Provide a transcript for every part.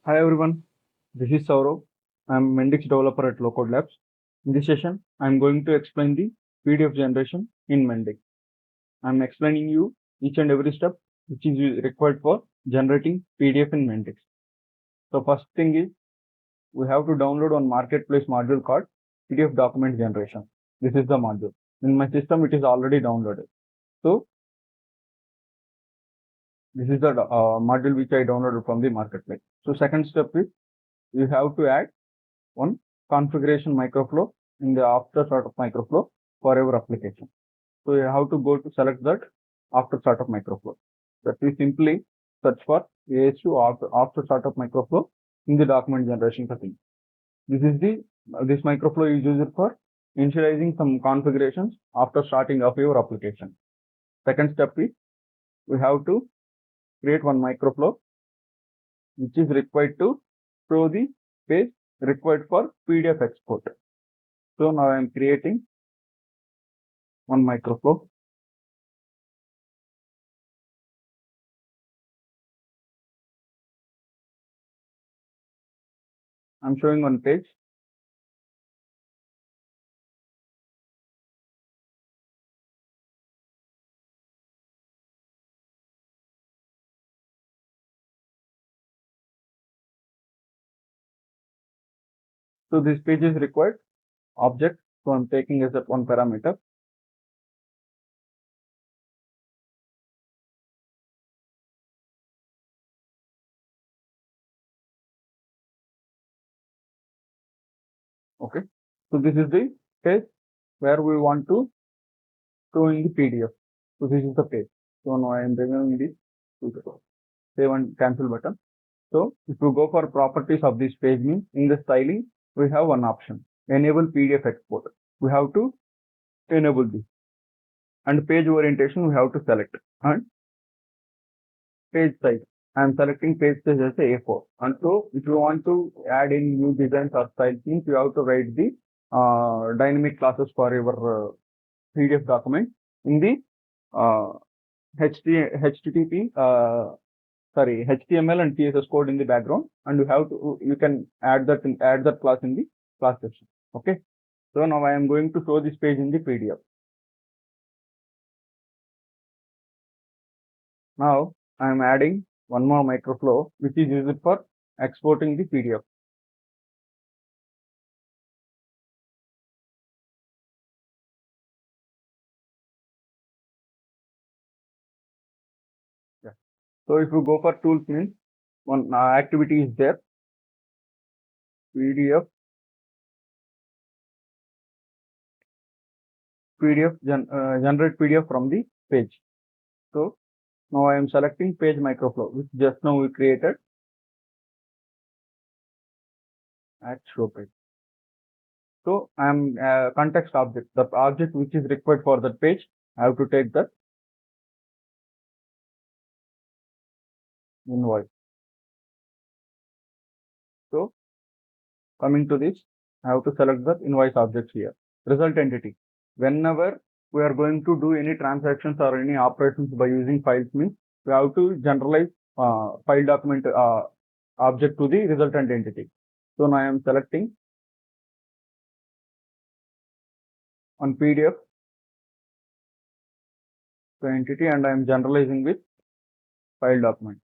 Hi everyone, this is Saurav. I am Mendix developer at Locode Labs. In this session, I am going to explain the PDF generation in Mendix. I am explaining you each and every step which is required for generating PDF in Mendix. So first thing is we have to download one marketplace module called PDF document generation. This is the module. In my system, it is already downloaded. So this is the module which I downloaded from the marketplace. So second step is you have to add one configuration microflow in the after startup microflow for your application. So you have to go to select that after startup microflow. That we simply search for ASU after startup microflow in the document generation setting. This microflow is used for initializing some configurations after starting of your application. Second step is we have to create one microflow which is required to show the page required for PDF export. So now I am creating one microflow. I'm showing one page. So this page is required object. So I'm taking as a one parameter. Okay. So this is the page where we want to show in the PDF. So this is the page. So now I am removing this. Save and cancel button. So if you go for properties of this page means in the styling, we have one option, enable PDF export. We have to enable this. And page orientation we have to select. And page size. I am selecting page size as A4. And so if you want to add any new designs or style themes, you have to write the dynamic classes for your PDF document in the HTTP, HTML and CSS code in the background, and you can add that class in the class section. Okay. So now I am going to show this page in the PDF. Now I am adding one more microflow which is used for exporting the PDF. Yeah. So if you go for tools means one activity is there, PDF generate PDF from the page. So now I am selecting page microflow which just now we created at show page. So I am context object, the object which is required for that page. I have to take that invoice. So coming to this, I have to select the invoice object here. Result entity. Whenever we are going to do any transactions or any operations by using files means we have to generalize file document object to the resultant entity. So now I am selecting on PDF the entity and I am generalizing with file document.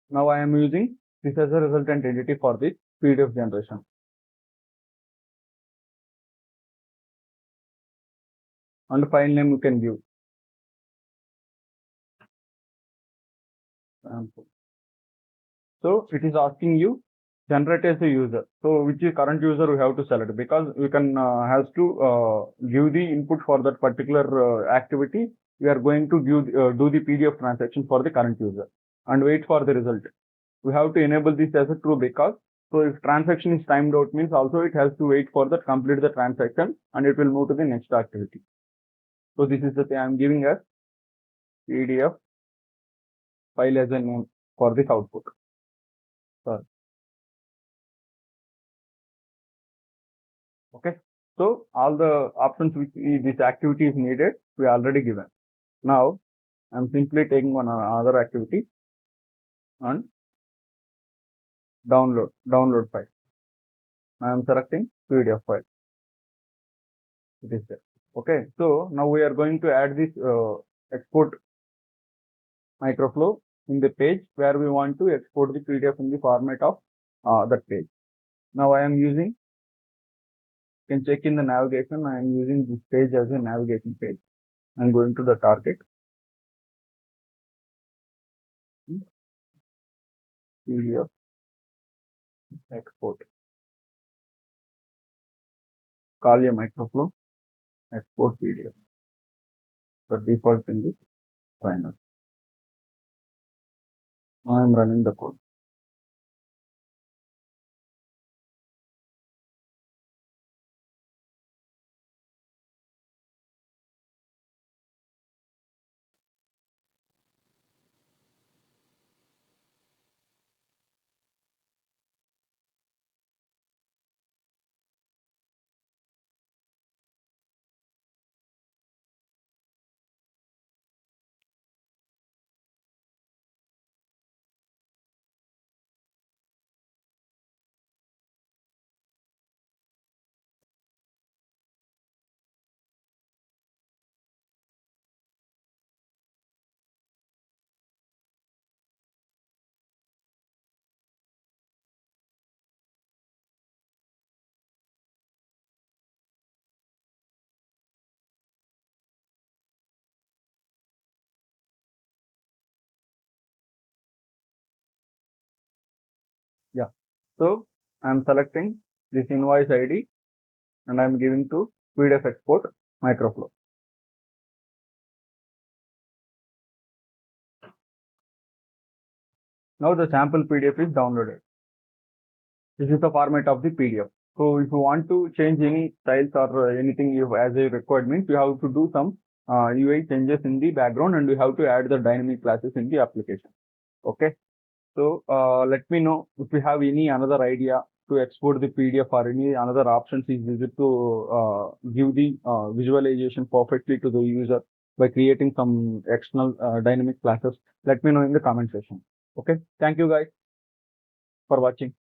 Now I am using this as a resultant entity for the PDF generation. And file name you can give. So it is asking you generate as a user. So which is current user we have to select because we can has to give the input for that particular activity. We are going to do the PDF transaction for the current user and wait for the result. We have to enable this as a true because so if transaction is timed out means also it has to wait for that complete the transaction and it will move to the next activity. So this is the thing I am giving as PDF file as a name for this output. Okay. So all the options which this activity is needed, we already given. Now I'm simply taking one another activity. and download file. I am selecting PDF file. It is there. Okay, so now we are going to add this export microflow in the page where we want to export the PDF in the format of that page. Now I am using, you can check in the navigation, I am using this page as a navigation page. I am going to the target. PDF export. Call a microflow, export PDF. The default thing is final. Now I am running the code. Yeah. So I am selecting this invoice ID and I am giving to PDF export microflow. Now the sample PDF is downloaded. This is the format of the PDF. So if you want to change any styles or anything you as a requirement, you have to do some UI changes in the background and you have to add the dynamic classes in the application. Okay. So let me know if you have any another idea to export the PDF or any another options is needed to give the visualization perfectly to the user by creating some external dynamic classes. Let me know in the comment section. Okay. Thank you guys for watching.